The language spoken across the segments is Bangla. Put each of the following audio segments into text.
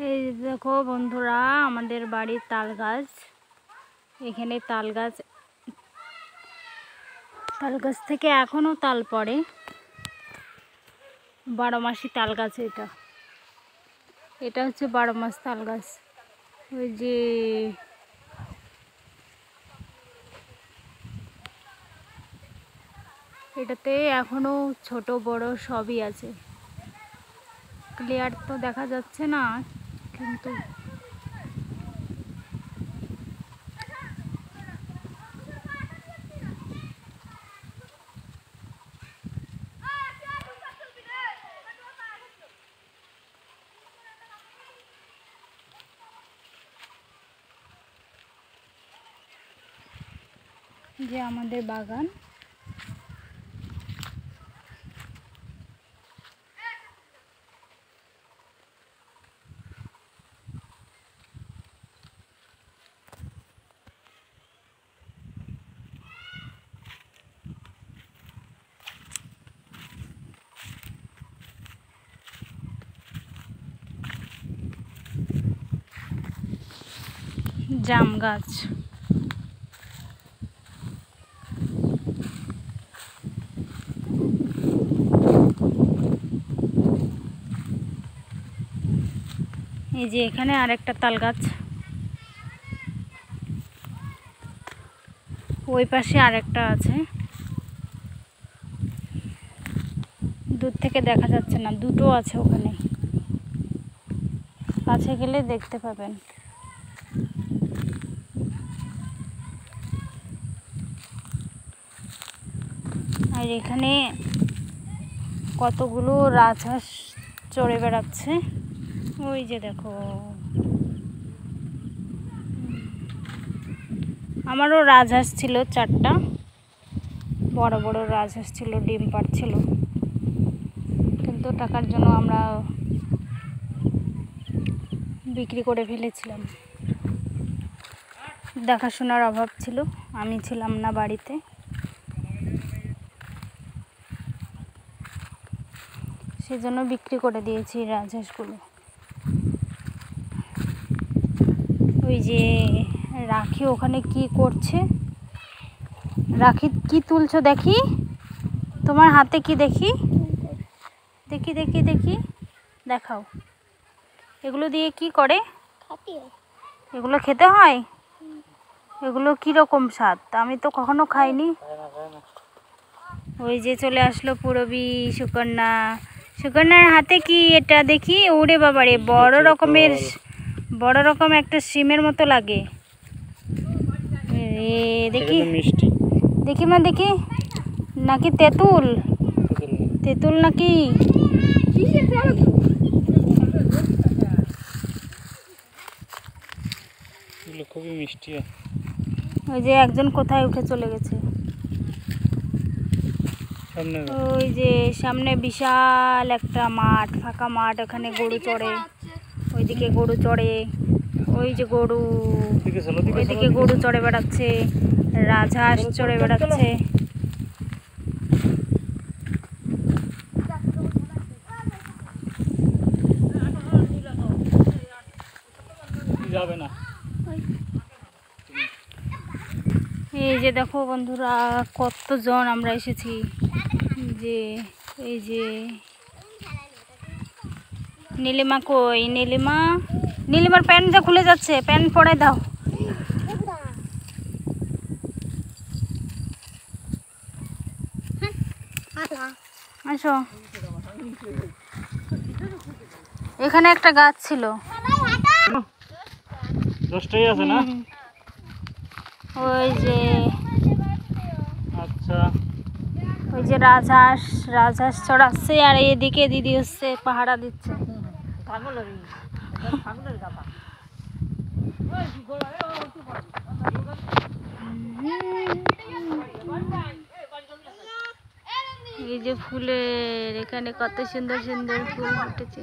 এই দেখো বন্ধুরা, আমাদের বাড়ির তাল গাছ। এখানে তাল গাছ থেকে এখনো তাল পড়ে। 12 মাসি তাল গাছ। এটা হচ্ছে 12 মাস তাল গাছ। ওই যে এটাতে এখনো ছোট বড় সবই আছে। ক্লিয়ার তো দেখা যাচ্ছে না, কিন্তু যে আমাদের বাগান। জাম গাছ। এই যে এখানে আরেকটা তাল গাছ, ওই পাশে আরেকটা আছে। দূর থেকে দেখা যাচ্ছে না, দুটো আছে ওখানে, কাছে গেলে দেখতে পাবেন। আর এখানে কতগুলো রাজহাঁস চড়ে বেড়াচ্ছে। ওই যে দেখো, আমারও রাজহাঁস ছিল 4টা, বড় বড় রাজহাঁস ছিল, ডিম পাড়ছিল। কিন্তু টাকার জন্য আমরা বিক্রি করে ফেলেছিলাম। দেখাশোনার অভাব ছিল, আমি ছিলাম না বাড়িতে। সেজন্য বিক্রি করে দিয়েছি রাজহাঁসগুলো। ওই যে রাখি ওখানে কি করছে। রাখি কি তুলছো দেখি, তোমার হাতে কি দেখি, দেখি দেখি দেখি, দেখাও। এগুলো দিয়ে কি করে? এগুলো খেতে হয়? এগুলো কীরকম স্বাদ? আমি তো কখনো খাইনি। ওই যে চলে আসলো পুরবী সুকন্যা। সুকন্যার হাতে কি এটা দেখি? ওরে বাবারে, বড় রকম একটা সিমের মতো লাগে। দেখি দেখি মা, দেখি। নাকি তেঁতুল? তেঁতুল নাকি? খুবই মিষ্টি। ওই যে একজন কোথায় উঠে চলে গেছে। ওই যে সামনে বিশাল একটা মাঠ, ফাঁকা মাঠ, ওখানে গরু চড়ে। ওইদিকে গরু চড়ে, ওই যে গরু, ওইদিকে গরু চড়ে বেড়াচ্ছে, রাজহাঁস চড়ে বেড়াচ্ছে। যাবে না। এই যে দেখো বন্ধুরা, কতজন আমরা এসেছি। যে এই যে নীলিমা কই? নীলিমার প্যান্টটা খুলে যাচ্ছে, প্যান্ট পরে দাও। আসো। এখানে একটা গাছ ছিল, 10টাই আছে না? ওই যে, আচ্ছা, ওই যে রাজহাঁস চড়াচ্ছে, আর এদিকে দিদি হচ্ছে পাহারা দিচ্ছে। এই যে ফুলের, এখানে কত সুন্দর সুন্দর ফুল ফুটেছে।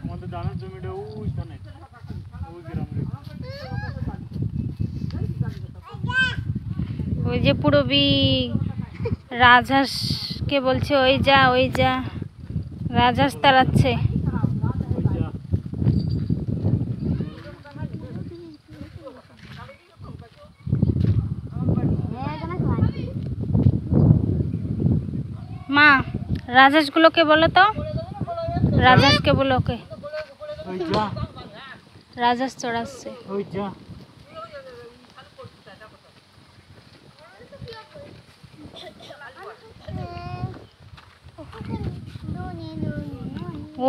আমাদের ওই যে পুরবী রাজহাঁসকে বলছে ওই যা ওই যা, রাজহাঁস তাড়াচ্ছে। ওই যা। মা রাজহাঁসগুলোকে বলো তো, রাজহাঁসকে বলো, ওকে ওই যা। রাজহাঁস চড়াচ্ছে। ওই যা।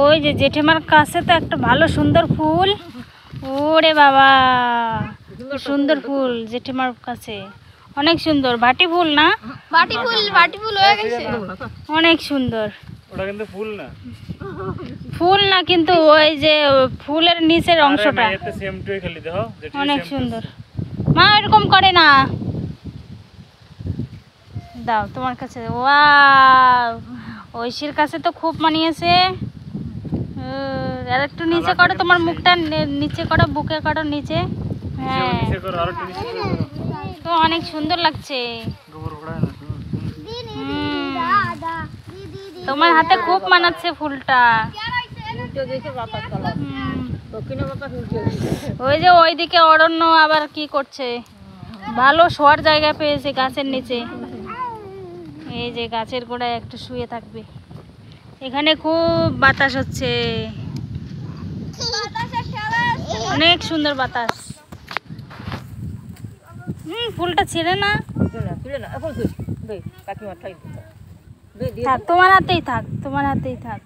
ওই যে জেঠিমার কাছে তো একটা ভালো সুন্দর ফুল, ওরে বাবা কি সুন্দর ফুল জেঠিমার কাছে, অনেক সুন্দর। ভাটি ফুল না, ভাটি ফুল হয়ে গেছে, অনেক সুন্দর। ওটা কিন্তু ফুল না, ফুল না কিন্তু ওই যে ফুলের নিচের অংশটা এতে সেম টুই খালি দেখো, যেটা অনেক সুন্দর। মা এরকম করে না, দাও তোমার কাছে। ওয়াও, ঐশীর কাছে তো খুব মানিয়েছে। আর একটু নিচে করো, তোমার মুখটা নিচে করো, বুকে করো নিচে। হ্যাঁ নিচে করো, আর একটু নিচে করো। তো অনেক সুন্দর লাগছে। গোবর ঘোড়ায় না। তোমার হাতে খুব মানাচ্ছে ফুলটা। ওই যে ওইদিকে অরণ্য আবার কি করছে, ভালো শোয়ার জায়গা পেয়েছে গাছের নিচে। এই যে গাছের গোড়ায় একটু শুয়ে থাকবে। এখানে খুব বাতাস হচ্ছে, অনেক সুন্দর বাতাস। ফুলটা ছিঁড়ে না, থাক তোমার হাতেই থাক, তোমার হাতেই থাক।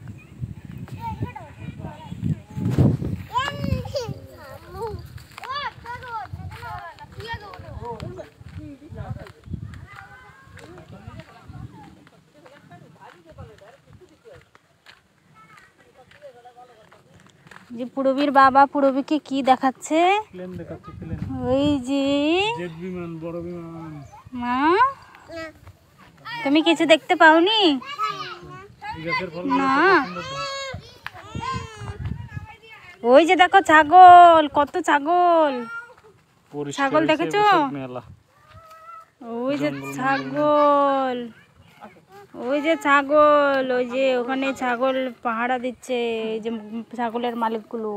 যে পুরবীর বাবা পুরবীকে কি দেখাচ্ছে, প্লেন দেখাচ্ছে, প্লেন। ওই যে জেট বিমান, বড় বিমান। মা তুমি কিছু দেখতে পাওনি এই গাছের ফল না? ওই যে দেখো ছাগল, কত ছাগল, ছাগল দেখেছো? মেলা। ওই যে ছাগল, ওই যে ছাগল, ওই যে ওখানে ছাগল পাহারা দিচ্ছে, এই যে ছাগলের মালিকগুলো।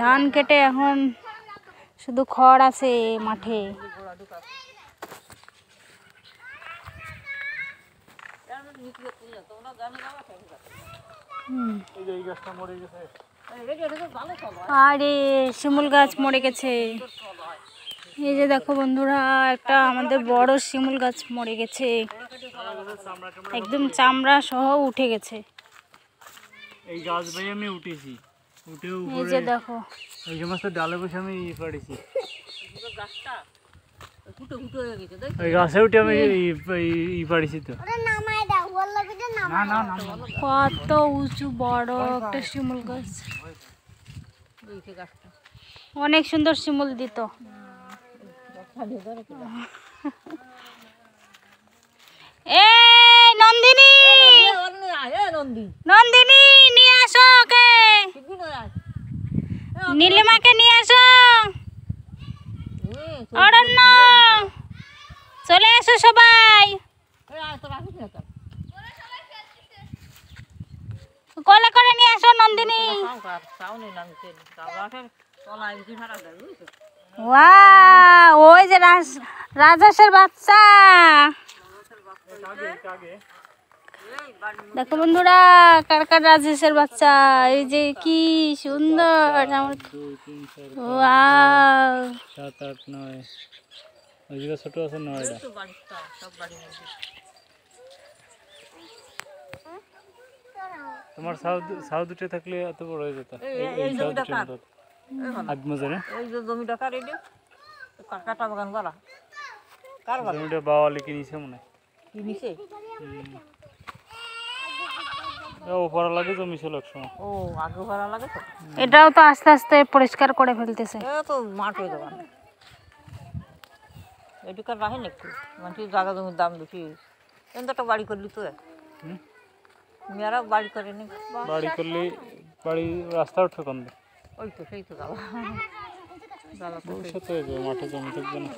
ধান কেটে এখন শুধু খড় আছে মাঠে। এই গাছটা মরে গেছে। আরে শিমুল গাছ মরে গেছে। এই যে দেখো বন্ধুরা, একটা আমাদের বড় শিমুল গাছ মরে গেছে, একদম চামড়া সহ উঠে গেছে। এই গাছ ভাই আমি উঠেছি, উঠে এই উপরে যে দেখো, এই সমস্ত ডালে বসে আমি পাড়িছি। এই গাছে উঠে আমি পাড়িছি তো। না না না, কত উঁচু বড় একটা শিমুল গাছ, অনেক সুন্দর শিমুল দিত। এই নন্দিনী, নন্দিনী নিয়ে আসো ওকে, নীলিমাকে নিয়ে আসো, অরণ্য চলে এসো সবাই, কোলে করে নিয়ে আসো নন্দিনী। ওয়াও, ওই যে রাজহাঁসের বাচ্চা, দেখো বন্ধুরা কার কার রাজহাঁসের বাচ্চা, এই যে কি সুন্দর। আমার 2 3 4 ওয়াও, 7 8 9, ওই যে ছোট আছে 9টা। তোমার সাউথ উঠে থাকলে এত বড় হয়ে যেত। এই জমিটা কার? আদমজারে এই যে জমিটা কার? এই কাটা বাগান করা কার বাগান? জমিটা বাওয়ালি কিনেছে মনে হয়। কি নিছে? ও পড়া লাগে জমি ছিল এক সময়। ও আগে ভাড়া লাগে তো। এটাও তো আস্তে আস্তে পরিষ্কার করে ফেলতেছে। এ তো মাঠ হয়ে যাবে। এদিকে রাখে নাকি মানুষ জায়গা জমির দাম বেশি। কিন্তু একটা বাড়ি করলি তো মেয়েরা বাড়ি করেনি। বাড়ি করলে বাড়ি রাস্তা উঠে কম। ওই তো সেই তো যাওয়া। জ্বালাতে ভবিষ্যতে হয়ে যাবে, মাঠে জমি থাকবে না।